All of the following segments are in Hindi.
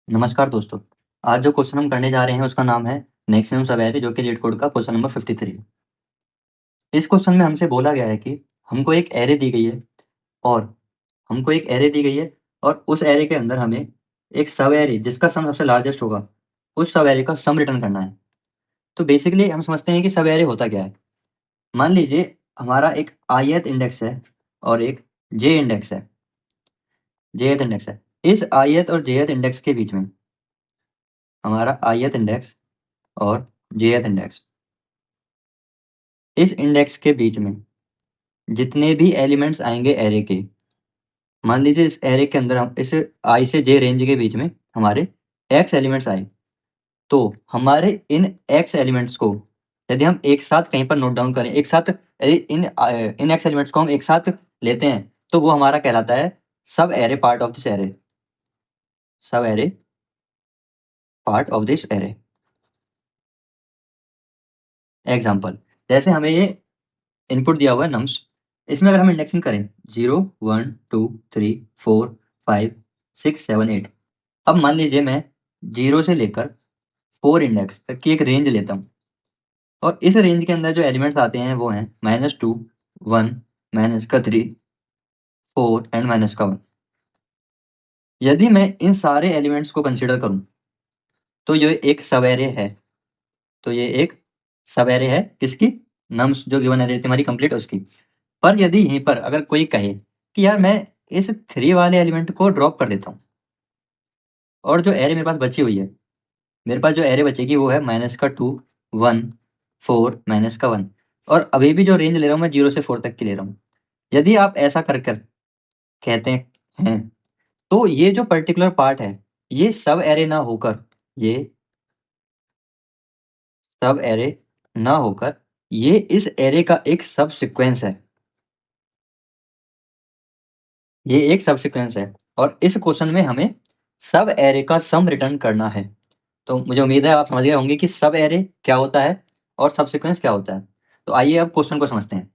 नमस्कार दोस्तों। आज जो क्वेश्चन हम करने जा रहे हैं उसका नाम है मैक्सिमम सब एरे, जो कि लीड कोड का क्वेश्चन नंबर 53। इस क्वेश्चन में हमसे बोला गया है कि हमको एक एरे दी गई है और उस एरे के अंदर हमें एक सब एरे जिसका सम सबसे लार्जेस्ट होगा, उस सब एरे का सम रिटर्न करना है। तो बेसिकली हम समझते हैं कि सब एरे होता क्या है। मान लीजिए हमारा एक ith इंडेक्स है और एक j इंडेक्स है। इस ith और jth इंडेक्स के बीच में हमारा ith इंडेक्स और jth इंडेक्स, इस इंडेक्स के बीच में जितने भी एलिमेंट्स आएंगे एरे के, मान लीजिए इस एरे के अंदर हम इस i से j रेंज के बीच में हमारे x एलिमेंट्स आए, तो हमारे इन x एलिमेंट्स को यदि हम एक साथ कहीं पर नोट डाउन करें, एक साथ यदि इन x एलिमेंट्स को हम एक साथ लेते हैं तो वो हमारा कहलाता है subarray part of this array. Subarray part of this array. Example, जैसे हमें ये इनपुट दिया हुआ है नम्स, इसमें अगर हम इंडेक्सिंग करें 0 1 2 3 4 5 6 7 8, अब मान लीजिए मैं 0 से लेकर 4 इंडेक्स तक की एक रेंज लेता हूँ और इस रेंज के अंदर जो एलिमेंट्स आते हैं वो हैं -2 1 -3 4 एंड -1। यदि मैं इन सारे एलिमेंट्स को कंसिडर करूं तो ये एक सब एरे है। तो ये एक सब एरे है किसकी? नम्स जो गिवन एरे हमारी कंप्लीट है उसकी। पर यदि यहीं पर अगर कोई कहे कि यार मैं इस 3 वाले एलिमेंट को ड्रॉप कर देता हूँ और जो एरे मेरे पास बची हुई है, मेरे पास जो एरे बचेगी वो है -2 1 4 -1, और अभी भी जो रेंज ले रहा हूँ मैं 0 से 4 तक की ले रहा हूँ। यदि आप ऐसा कर कर कहते हैं तो ये जो पर्टिकुलर पार्ट है ये सब एरे ना होकर, ये सब एरे ना होकर ये इस एरे का एक सब सीक्वेंस है। ये एक सब सीक्वेंस है और इस क्वेश्चन में हमें सब एरे का सम रिटर्न करना है। तो मुझे उम्मीद है आप समझ गए होंगे कि सब एरे क्या होता है और सब सीक्वेंस क्या होता है। तो आइए अब क्वेश्चन को समझते हैं।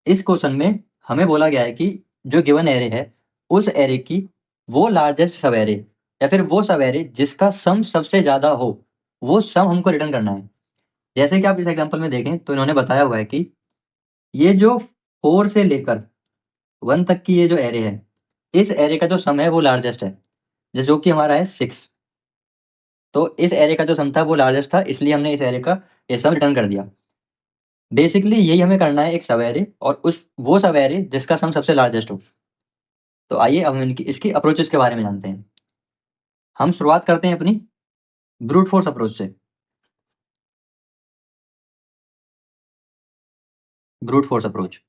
इस क्वेश्चन में हमें बोला गया है कि जो गिवन एरे है उस एरे की वो लार्जेस्ट सब एरे या फिर वो सब एरे जिसका सम सबसे ज्यादा हो, वो सम हमको रिटर्न करना है। जैसे कि आप इस एग्जांपल में देखें तो इन्होंने बताया हुआ है कि ये जो 4 से लेकर 1 तक की ये जो एरे है, इस एरे का जो सम है वो लार्जेस्ट है, जो कि हमारा है 6। तो इस एरे का जो सम था वो लार्जेस्ट था, इसलिए हमने इस एरे का ये सम रिटर्न कर दिया। बेसिकली यही हमें करना है, एक सब एरे और वो सब एरे जिसका सम सबसे लार्जेस्ट हो। तो आइए अब हम इसकी अप्रोचेस के बारे में जानते हैं। हम शुरुआत करते हैं अपनी ब्रूट फोर्स अप्रोच से। ब्रूट फोर्स अप्रोच,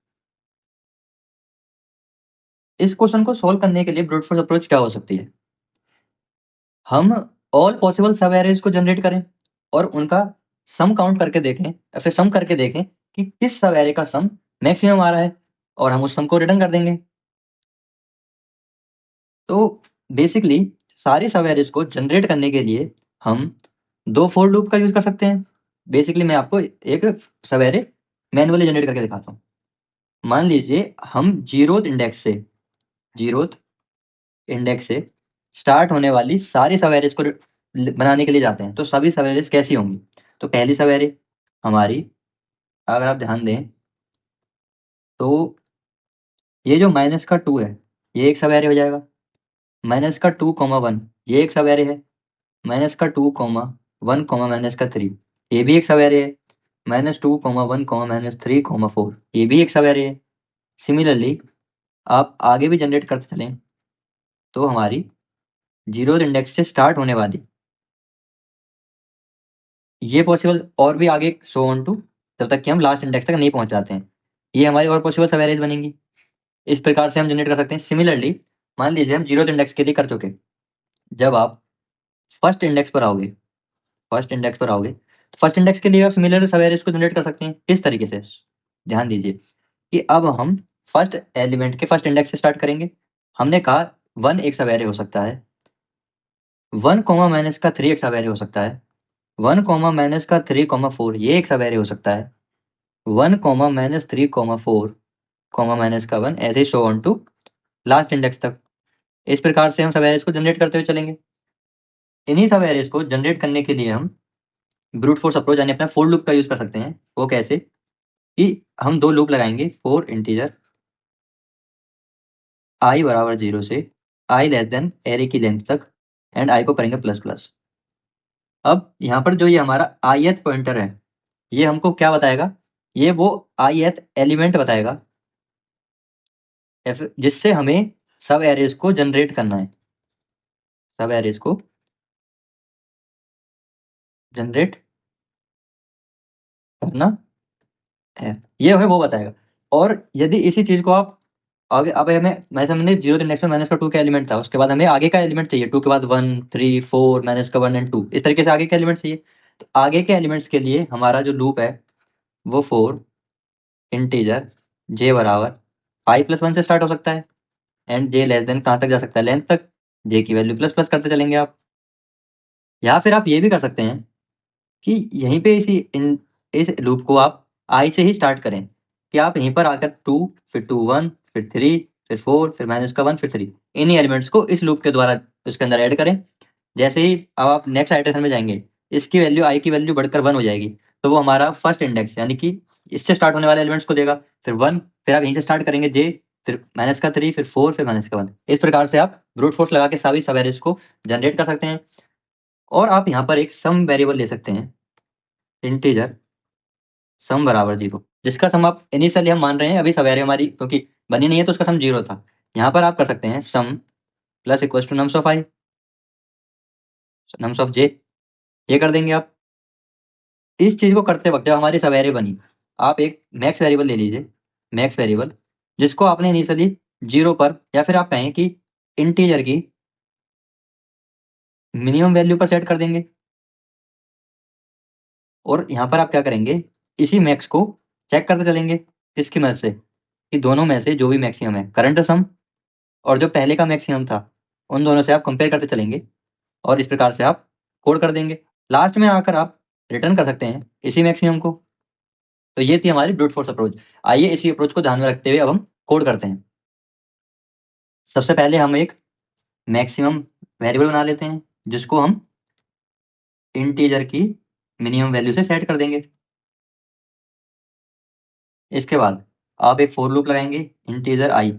इस क्वेश्चन को सोल्व करने के लिए ब्रूट फोर्स अप्रोच क्या हो सकती है? हम ऑल पॉसिबल सब एरेज को जनरेट करें और उनका सम काउंट करके देखें या फिर सम करके देखें कि किस सब एरे का सम मैक्सिमम आ रहा है, और हम उस सम को रिटर्न कर देंगे। तो बेसिकली सारे सब एरेज को जनरेट करने के लिए हम 2 फोर लूप का यूज कर सकते हैं। बेसिकली मैं आपको एक सब एरे मैनुअली जनरेट करके दिखाता हूँ। मान लीजिए हम जीरोथ इंडेक्स से स्टार्ट होने वाली सारी सब एरेज को बनाने के लिए जाते हैं। तो सभी सब एरेज कैसी होंगी? तो पहली सब एरे हमारी, अगर आप ध्यान दें तो ये जो -2 है ये एक सब एरे हो जाएगा। -2, 1 ये एक सब एरे है। -2, 1, -3 ये भी एक सब एरे है। -2, 1, -3, 4 ये भी एक सब एरे है। सिमिलरली आप आगे भी जनरेट करते चलें तो हमारी जीरो इंडेक्स से स्टार्ट होने वाली ये पॉसिबल और भी आगे सो ऑन टू, जब तक कि हम लास्ट इंडेक्स तक नहीं पहुंच जाते हैं, ये हमारी और पॉसिबल सब एरेज बनेंगी। इस प्रकार से हम जनरेट कर सकते हैं। सिमिलरली मान लीजिए हम जीरो इंडेक्स के लिए कर चुके, जब आप फर्स्ट इंडेक्स पर आओगे फर्स्ट इंडेक्स के लिए आप सिमिलर सब एरेज को जनरेट कर सकते हैं। किस तरीके से? ध्यान दीजिए कि अब हम फर्स्ट एलिमेंट के फर्स्ट इंडेक्स से स्टार्ट करेंगे। हमने कहा 1 एक सब एरे हो सकता है, 1, -3 एक सब एरे हो सकता है, 1, -3, 4 ये एक सब एरे हो सकता है, 1, -3, 4, -1 ऐसे ही so on to last index तक। इस प्रकार से हम सब एरेज को जनरेट करते हुए चलेंगे। इन्हीं सब एरेज को जनरेट करने के लिए हम ब्रूट फोर्स अप्रोच यानी अपना फोर लूप का यूज कर सकते हैं। वो कैसे कि हम दो लूप लगाएंगे फॉर इंटीजर आई बराबर 0 से आई लेस देन एरे की लेंथ तक एंड आई को करेंगे प्लस प्लस। अब यहाँ पर जो ये हमारा ith पॉइंटर है ये हमको क्या बताएगा, ये वो ith एलिमेंट बताएगा जिससे हमें सब एरेज को जनरेट करना है, सब एरेज को जनरेट करना है, ये हमें वो बताएगा। और यदि इसी चीज को आप आगे अब हमें वैसे हमने 0 तो नेक्स्ट में माइनस का 2 का एलिमेंट था, उसके बाद हमें आगे का एलिमेंट चाहिए 2 के बाद 1 3 4 माइनस का 1 एंड 2 इस तरीके से आगे के एलिमेंट चाहिए। तो आगे के एलिमेंट्स के लिए हमारा जो लूप है वो 4 इंटीजर जे बराबर आई प्लस 1 से स्टार्ट हो सकता है एंड जे लेस देन कहाँ तक जा सकता है, लेंथ तक। जे की वैल्यू प्लस प्लस करते चलेंगे आप। या फिर आप ये भी कर सकते हैं कि यहीं पे इस लूप को आप आई से ही स्टार्ट करें कि आप यहीं पर आकर 2 फिर 2 1 फिर 3 फिर 4 फिर माइनस का 1 फिर 3 इन्हीं एलिमेंट्स को इस लूप के द्वारा उसके अंदर ऐड करें। जैसे ही अब आप नेक्स्ट आइटरेशन में जाएंगे इसकी वैल्यू आई की वैल्यू बढ़कर 1 हो जाएगी, तो वो हमारा फर्स्ट इंडेक्स यानी कि इससे स्टार्ट होने वाले एलिमेंट्स को देगा। फिर 1 फिर आप यहीं से स्टार्ट करेंगे जे फिर माइनस का 3 फिर 4 फिर माइनस का 1। इस प्रकार से आप ब्रूट फोर्स लगा के सभी सब एरेज को जनरेट कर सकते हैं। और आप यहाँ पर एक सम वेरिएबल ले सकते हैं इंटीजर सम बराबर 0, जिसका सम आप इनिशियली हम मान रहे हैं अभी सवेरे हमारी क्योंकि बनी नहीं है तो उसका सम 0 था। यहाँ पर आप कर सकते हैं sum plus equal to nums of i nums of j, ये कर देंगे आप। इस चीज को करते वक्त जब हमारी सवेरे बनी आप एक मैक्स वेरिएबल ले लीजिए, मैक्स वेरिएबल जिसको आपने इनिशियली 0 पर या फिर आप कहें कि इंटीजर की मिनिमम वैल्यू पर सेट कर देंगे। और यहाँ पर आप क्या करेंगे इसी मैक्स को चेक करते चलेंगे किसकी मदद से कि दोनों में से जो भी मैक्सिमम है करंट सम और जो पहले का मैक्सिमम था उन दोनों से आप कंपेयर करते चलेंगे और इस प्रकार से आप कोड कर देंगे। लास्ट में आकर आप रिटर्न कर सकते हैं इसी मैक्सिमम को। तो ये थी हमारी ब्रूट फोर्स अप्रोच। आइए इसी अप्रोच को ध्यान में रखते हुए अब हम कोड करते हैं। सबसे पहले हम एक मैक्सिमम वेरिएबल बना लेते हैं जिसको हम इंटीजर की मिनिमम वैल्यू से सेट कर देंगे। इसके बाद आप एक फोर लूप लगाएंगे इंटीजर आई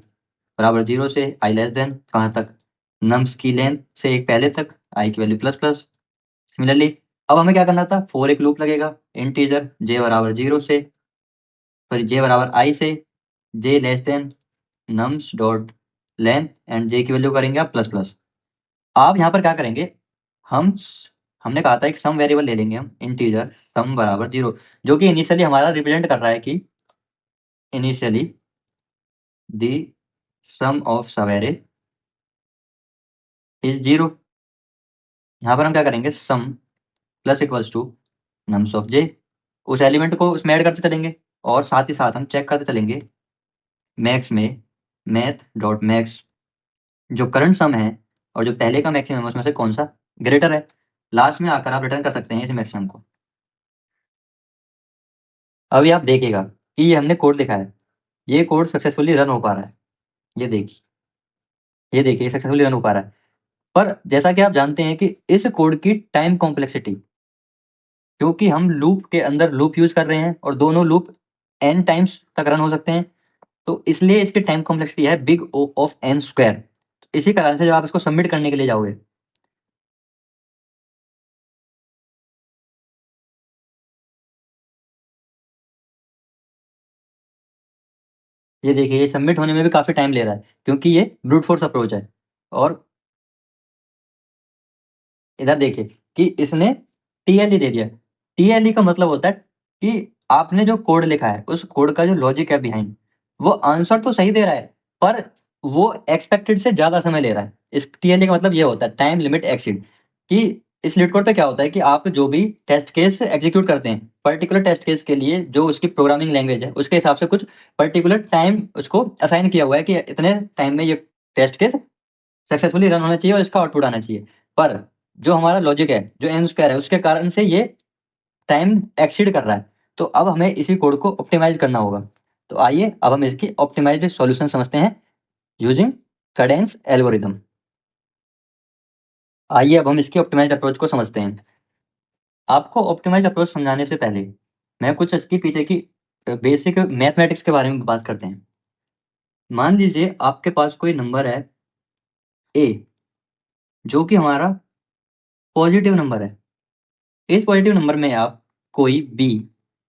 बराबर 0 से आई लेस देन कहाँ तक नम्स की लेंथ से एक पहले तक आई की वैल्यू प्लस प्लस। सिमिलरली अब हमें क्या करना था फोर एक लूप लगेगा इंटीजर जे बराबर 0 से सॉरी जे बराबर आई से j less than nums dot length and j की वैल्यू करेंगे आप प्लस प्लस। आप यहाँ पर क्या करेंगे हम हमने कहा था एक सम वेरिएबल ले लेंगे हम इंटीजर सम बराबर 0 जो कि इनिशियली हमारा रिप्रेजेंट कर रहा है कि initially the sum of subarray is 0। यहाँ पर हम क्या करेंगे sum plus equals to nums of j, उस एलिमेंट को उसमें ऐड करते चलेंगे और साथ ही साथ हम चेक करते चलेंगे मैक्स में मैथ डॉट मैक्स जो करंट सम है और जो पहले का मैक्सिमम है उसमें से कौन सा ग्रेटर है। लास्ट में आकर आप रिटर्न कर सकते हैं इस मैक्सिमम को। अभी आप देखिएगा कि ये हमने कोड लिखा है, ये कोड सक्सेसफुली रन हो पा रहा है। ये देखिए ये देखिए सक्सेसफुली रन हो पा रहा है। पर जैसा कि आप जानते हैं कि इस कोड की टाइम कॉम्प्लेक्सिटी, क्योंकि हम लूप के अंदर लूप यूज कर रहे हैं और दोनों लूप n टाइम्स तक रन हो सकते हैं, तो इसलिए इसकी टाइम कॉम्प्लेक्सिटी है big O of n square. इसी कारण से जब आप इसको सबमिट करने के लिए जाओगे ये देखिए ये सबमिट होने में भी काफी टाइम ले रहा है क्योंकि ये ब्रूट फोर्स अप्रोच है। और इधर देखिए कि इसने टीएलई दे दिया। टीएलई का मतलब होता है कि आपने जो कोड लिखा है उस कोड का जो लॉजिक है बिहाइंड वो आंसर तो सही दे रहा है पर वो एक्सपेक्टेड से ज्यादा समय ले रहा है। इस टीएलई का मतलब ये होता है टाइम लिमिट एक्सीड कि इस लीड कोड पे क्या होता है कि आप जो भी टेस्ट केस एग्जीक्यूट करते हैं पर्टिकुलर टेस्ट केस के लिए जो उसकी प्रोग्रामिंग लैंग्वेज है उसके हिसाब से कुछ पर्टिकुलर टाइम उसको असाइन किया हुआ है कि इतने टाइम में ये टेस्ट केस सक्सेसफुली रन होना चाहिए और इसका आउटपुट आना चाहिए। पर जो हमारा लॉजिक है जो एन स्क्वायर है उसके कारण से ये टाइम एक्सीड कर रहा है। तो अब हमें इसी कोड को ऑप्टिमाइज करना होगा। तो आइए अब हम इसकी ऑप्टिमाइज्ड सॉल्यूशन समझते हैं यूजिंग कैडेंस एल्गोरिथम। आइए अब हम इसकी ऑप्टिमाइज्ड अप्रोच को समझते हैं। आपको ऑप्टिमाइज्ड अप्रोच समझाने से पहले मैं कुछ इसके पीछे की बेसिक मैथमेटिक्स के बारे में बात करते हैं। मान लीजिए आपके पास कोई नंबर है ए, जो कि हमारा पॉजिटिव नंबर है। इस पॉजिटिव नंबर में आप कोई बी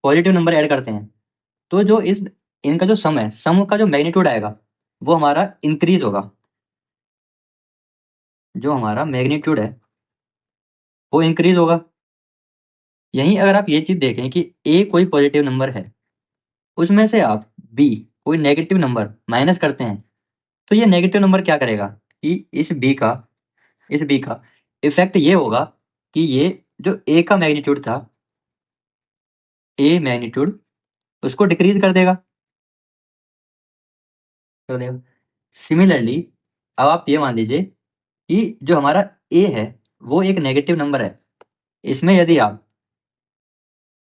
पॉजिटिव नंबर ऐड करते हैं, तो जो इनका जो सम है, सम का जो मैग्नीट्यूड आएगा वो हमारा इंक्रीज होगा। जो हमारा मैग्नीट्यूड है वो इंक्रीज होगा। यहीं अगर आप ये चीज देखें कि ए कोई पॉजिटिव नंबर है, उसमें से आप बी कोई नेगेटिव नंबर माइनस करते हैं, तो ये नेगेटिव नंबर क्या करेगा कि इस बी का इफेक्ट ये होगा कि ये जो ए का मैग्नीट्यूड था, ए मैग्नीट्यूड उसको डिक्रीज कर देगा। सिमिलरली अब आप ये मान लीजिए कि जो हमारा ए है वो एक नेगेटिव नंबर है। इसमें यदि आप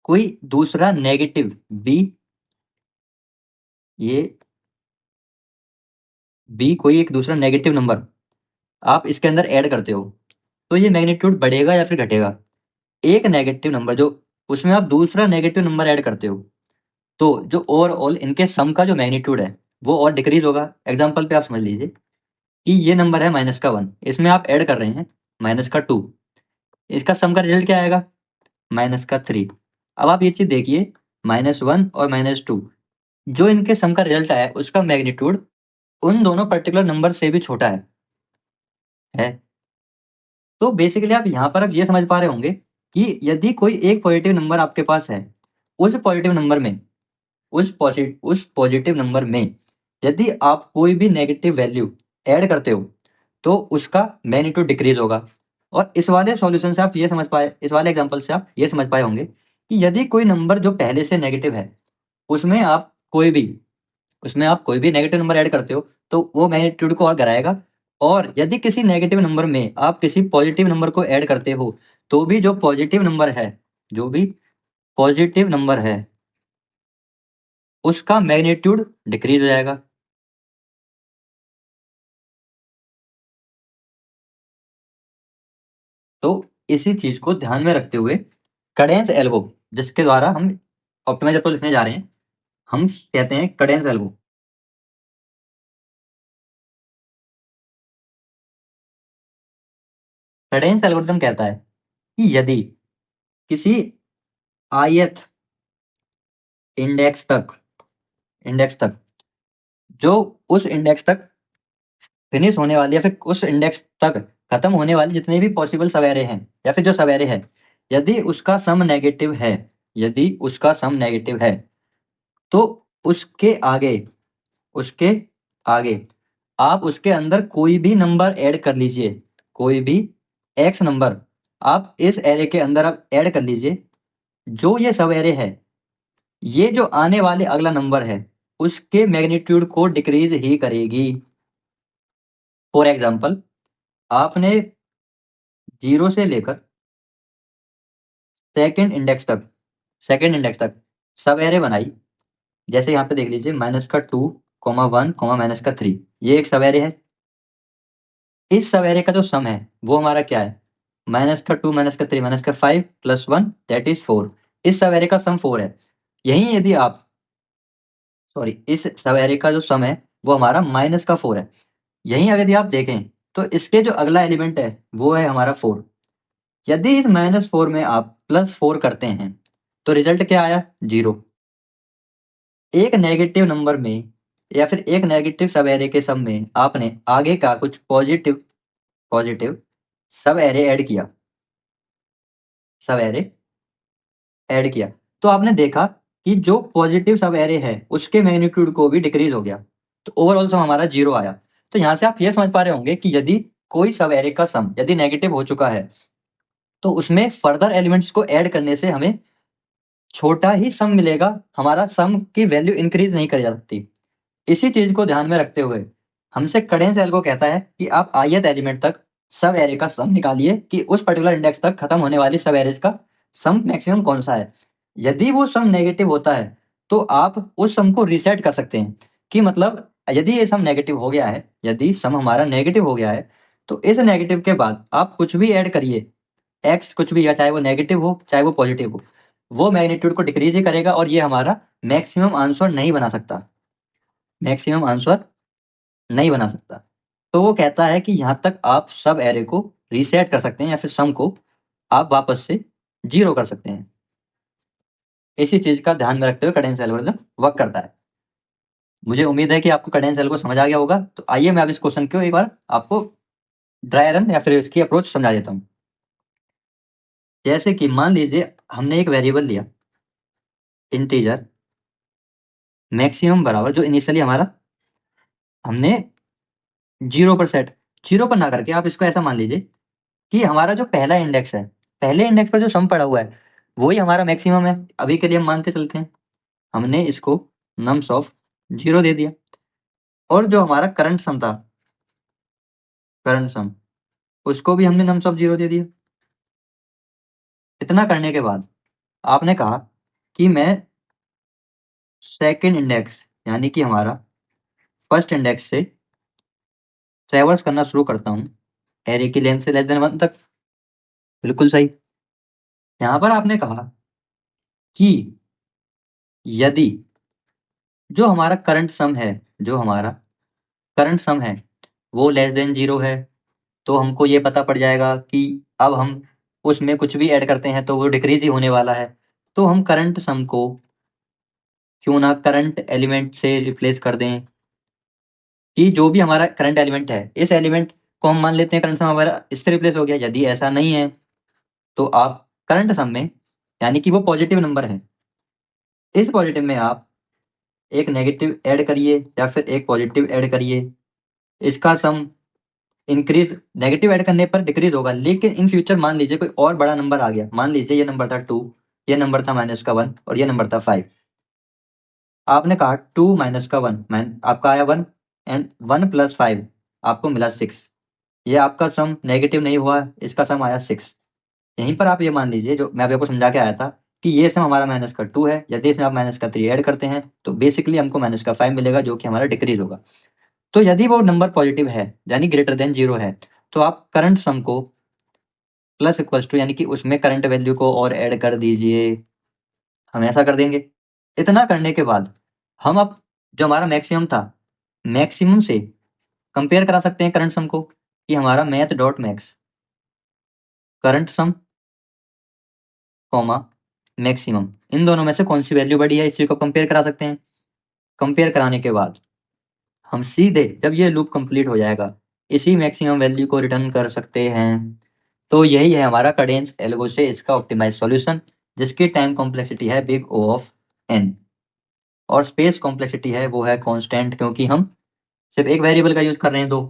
कोई दूसरा नेगेटिव बी ये बी कोई एक दूसरा नेगेटिव नंबर आप इसके अंदर ऐड करते हो, तो ये मैग्नीट्यूड बढ़ेगा या फिर घटेगा? एक नेगेटिव नंबर जो उसमें आप दूसरा नेगेटिव नंबर ऐड करते हो, तो जो ओवरऑल इनके सम का जो मैग्नीट्यूड है वो और डिक्रीज होगा। एग्जाम्पल पे आप समझ लीजिए कि ये नंबर है -1, इसमें आप ऐड कर रहे हैं -2, इसका सम का रिजल्ट क्या आएगा? -3। अब आप ये चीज देखिए, -1 और -2 जो इनके सम का रिजल्ट आया है उसका मैग्नीट्यूड उन दोनों पर्टिकुलर नंबर से भी छोटा है। तो बेसिकली आप यहाँ पर अब ये समझ पा रहे होंगे कि यदि कोई एक पॉजिटिव नंबर आपके पास है, उस पॉजिटिव नंबर में उस पॉजिटिव नंबर में यदि आप कोई भी नेगेटिव वैल्यू ऐड करते हो, तो उसका मैग्नीट्यूड डिक्रीज होगा। और इस वाले सॉल्यूशन से आप ये समझ पाए, इस वाले एग्जांपल से आप ये समझ पाए होंगे कि यदि कोई नंबर जो पहले से नेगेटिव है, उसमें आप कोई भी नेगेटिव नंबर ऐड करते हो, तो वो मैग्नीट्यूड को और गिराएगा। और यदि किसी नेगेटिव नंबर में आप किसी पॉजिटिव नंबर को ऐड करते हो, तो भी जो भी पॉजिटिव नंबर है उसका मैग्नीट्यूड डिक्रीज हो जाएगा। तो इसी चीज को ध्यान में रखते हुए कडेंस एल्गो, जिसके द्वारा हम ऑप्टिमाइजर को लिखने जा रहे हैं, हम कहते हैं कडेंस एल्गो। कडेंस एल्गोरिथम कहता है कि यदि किसी ith इंडेक्स तक जो उस इंडेक्स तक फिनिश होने वाली या फिर उस इंडेक्स तक खत्म होने वाली जितने भी पॉसिबल सवेरे हैं या फिर जो सवेरे है, यदि उसका सम नेगेटिव है, यदि उसका सम नेगेटिव है, तो उसके आगे उसके आगे आप उसके अंदर कोई भी नंबर ऐड कर लीजिए, कोई भी एक्स नंबर आप इस एरे के अंदर आप ऐड कर लीजिए। जो ये सब एरे है, ये जो आने वाले अगला नंबर है उसके मैग्नीट्यूड को डिक्रीज ही करेगी। फॉर एग्जाम्पल, आपने 0 से लेकर सेकेंड इंडेक्स तक सब एरे बनाई। जैसे यहाँ पे देख लीजिए -2, 1, -3, ये एक सब एरे है। इस सब एरे का जो सम है वो हमारा क्या है? -2, -3, -5 + 1 दैट इज 4। इस सब एरे का सम 4 है। यही यदि आप इस सब एरे का जो सम है वो हमारा -4 है। यही अगर आप देखें तो इसके जो अगला एलिमेंट है वो है हमारा 4। यदि इस -4 में आप +4 करते हैं तो रिजल्ट क्या आया? 0। एक नेगेटिव नंबर में या फिर एक नेगेटिव सब एरे के सम में आपने आगे का कुछ पॉजिटिव सब एरे ऐड किया, तो आपने देखा कि जो पॉजिटिव सब एरे है उसके मैग्नीट्यूड को भी डिक्रीज हो गया, तो ओवरऑल सम हमारा 0 आया। तो यहाँ से आप ये समझ पा रहे होंगे कि यदि कोई सब एरे का सम यदि नेगेटिव हो चुका है, तो उसमें फर्दर एलिमेंट्स को ऐड करने से हमें छोटा ही सम मिलेगा, हमारा सम की वैल्यू इंक्रीज नहीं करी जा सकती। इसी चीज को ध्यान में रखते हुए हमसे कडेंस एल्गो कहता है कि आप ith एलिमेंट तक सब एरे का सम निकालिए कि उस पर्टिकुलर इंडेक्स तक खत्म होने वाली सब एरेज का सम मैक्सिमम कौन सा है। यदि वो सम नेगेटिव होता है तो आप उस सम को रीसेट कर सकते हैं, कि मतलब यदि ये सम नेगेटिव हो गया है, यदि सम हमारा नेगेटिव हो गया है, तो इस नेगेटिव के बाद आप कुछ भी ऐड करिए, एक्स कुछ भी, या चाहे वो नेगेटिव हो चाहे वो पॉजिटिव हो, वो मैग्नीट्यूड को डिक्रीज ही करेगा और ये हमारा मैक्सिमम आंसर नहीं बना सकता, मैक्सिमम आंसर नहीं बना सकता। तो वो कहता है कि यहाँ तक आप सब एरे को रीसेट कर सकते हैं या फिर सम को आप वापस से 0 कर सकते हैं। इसी चीज का ध्यान में रखते हुए कैडेंस एल्गोरिथम वर्क करता है। मुझे उम्मीद है कि आपको कैडेंस एल्गोरिथम समझ आ गया होगा। तो आइए मैं अब इस क्वेश्चन को एक बार आपको ड्राई रन या फिर इसकी अप्रोच समझा देता हूँ। जैसे कि मान लीजिए हमने एक वेरिएबल लिया इंटीजर मैक्सिमम बराबर, जो इनिशियली हमारा हमने 0 पर सेट, 0 पर ना करके आप इसको ऐसा मान लीजिए कि हमारा जो पहला इंडेक्स है, पहले इंडेक्स पर जो सम पड़ा हुआ है वही हमारा मैक्सिमम है। अभी के लिए हम मानते चलते हैं, हमने इसको नम्स ऑफ 0 दे दिया और जो हमारा करंट सम था, करंट सम, उसको भी हमने नम्स ऑफ 0 दे दिया। इतना करने के बाद आपने कहा कि मैं सेकंड इंडेक्स यानी कि हमारा फर्स्ट इंडेक्स से ट्रेवर्स करना शुरू करता हूँ एरे की लेंथ से लेस देन 1 तक। बिल्कुल सही। यहाँ पर आपने कहा कि यदि जो हमारा करंट सम है, जो हमारा करंट सम है वो लेस देन 0 है, तो हमको ये पता पड़ जाएगा कि अब हम उसमें कुछ भी ऐड करते हैं तो वो डिक्रीज ही होने वाला है। तो हम करंट सम को क्यों ना करंट एलिमेंट से रिप्लेस कर दें, कि जो भी हमारा करंट एलिमेंट है इस एलिमेंट को हम मान लेते हैं करंट सम हमारा इससे रिप्लेस हो गया। यदि ऐसा नहीं है तो आप करंट सम में, यानी कि वो पॉजिटिव नंबर है, इस पॉजिटिव में आप एक नेगेटिव ऐड करिए या फिर एक पॉजिटिव ऐड करिए। इसका सम इंक्रीज, नेगेटिव ऐड करने पर डिक्रीज होगा, लेकिन इन फ्यूचर मान लीजिए कोई और बड़ा नंबर आ गया, मान लीजिए ये नंबर था 2, ये नंबर था -1 और ये नंबर था 5। आपने कहा 2 - 1 आपका आया 1 एंड 1 + 5 आपको मिला 6। ये आपका सम नेगेटिव नहीं हुआ, इसका सम आया 6। यहीं पर आप ये मान लीजिए जो मैं अभी आपको समझा के आया था कि ये सम हमारा -2 है। यदि इसमें आप -3 ऐड करते हैं तो बेसिकली हमको -5 मिलेगा जो कि हमारा डिक्रीज होगा। तो यदि वो नंबर पॉजिटिव है यानी ग्रेटर देन 0 है तो आप करंट सम को प्लस इक्वल्स टू, यानी कि उसमें करंट वैल्यू को और ऐड कर दीजिए। हम ऐसा कर देंगे। इतना करने के बाद हम अब जो हमारा मैक्सिमम था, मैक्सिमम से कंपेयर करा सकते हैं करंट सम को, कि हमारा math dot max current sum comma maximum, इन दोनों में से कौन सी वैल्यू बड़ी है इसी को कंपेयर करा सकते हैं। कंपेयर कराने के बाद हम सीधे जब ये लूप कंप्लीट हो जाएगा इसी मैक्सिमम वैल्यू को रिटर्न कर सकते हैं। तो यही है हमारा कैडेंस एल्गो से इसका ऑप्टिमाइज सॉल्यूशन, जिसकी टाइम कॉम्प्लेक्सिटी है बिग O ऑफ n और स्पेस कॉम्प्लेक्सिटी है वो है कांस्टेंट, क्योंकि हम सिर्फ एक वेरिएबल का यूज कर रहे हैं दो।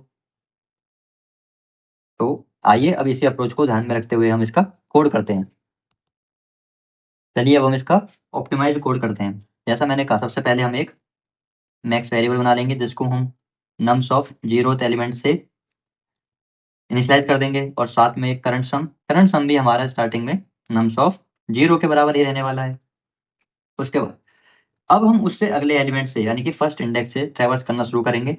तो आइए अब इसी अप्रोच को ध्यान में रखते हुए हम इसका कोड करते हैं। चलिए अब हम इसका ऑप्टिमाइज्ड कोड करते हैं। जैसा मैंने कहा सबसे पहले हम एक मैक्स वेरिएबल बना लेंगे जिसको हम नम्स ऑफ 0th एलिमेंट से इनिशियलाइज कर देंगे और साथ में एक करंट सम भी हमारा स्टार्टिंग में नम्स ऑफ 0 के बराबर ही रहने वाला है। उसके बाद अब हम उससे अगले एलिमेंट से यानी कि फर्स्ट इंडेक्स से ट्रैवर्स करना शुरू करेंगे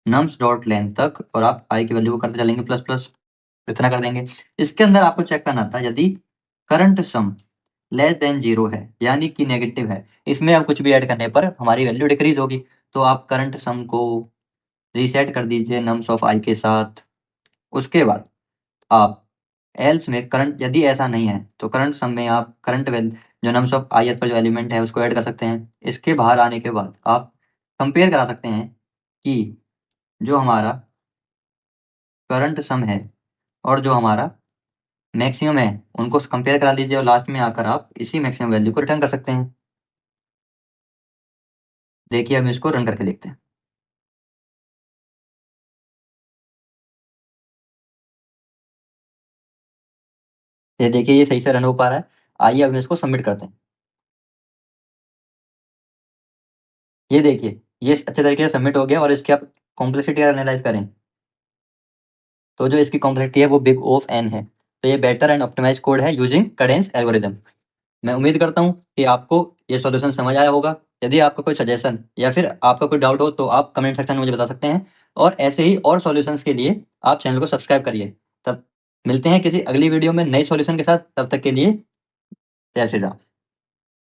नम्स डॉट लेंथ तक, और आप आई की वैल्यू को करते चलेंगे प्लस प्लस, इतना कर देंगे। इसके अंदर आपको चेक करना था यदि करंट सम लेस देन 0 है यानी कि नेगेटिव है, इसमें आप कुछ भी ऐड करने पर हमारी वैल्यू डिक्रीज होगी। तो आप करंट सम को रीसेट कर दीजिए नम्स ऑफ आई के साथ। उसके बाद आप एल्स में करंट, यदि ऐसा नहीं है तो करंट सम में आप करंट वैल्यू जो नम्स ऑफ आई पर जो एलिमेंट है उसको ऐड कर सकते हैं। इसके बाहर आने के बाद आप कंपेयर करा सकते हैं कि जो हमारा करंट सम है और जो हमारा मैक्सिमम है उनको कंपेयर करा लीजिए और लास्ट में आकर आप इसी मैक्सिमम वैल्यू को रिटर्न कर सकते हैं। देखिए हम इसको रन करके देखते हैं। ये देखिए ये सही से रन हो पा रहा है। आइए अब हम इसको सबमिट करते हैं। ये देखिए ये अच्छे तरीके से सबमिट हो गया और इसकी आप कॉम्प्लेक्सिटी एनालाइज करें तो जो इसकी कॉम्प्लेक्सिटी है वो बिग O ऑफ n है। तो ये बेटर एंड ऑप्टिमाइज कोड है यूजिंग कैडेंस एल्गोरिथम। मैं उम्मीद करता हूँ कि आपको ये सॉल्यूशन समझ आया होगा। यदि आपका कोई सजेशन या फिर आपका कोई डाउट हो तो आप कमेंट सेक्शन में मुझे बता सकते हैं। और ऐसे ही और सॉल्यूशंस के लिए आप चैनल को सब्सक्राइब करिए। तब मिलते हैं किसी अगली वीडियो में नए सॉल्यूशन के साथ, तब तक के लिए जय श्री राम।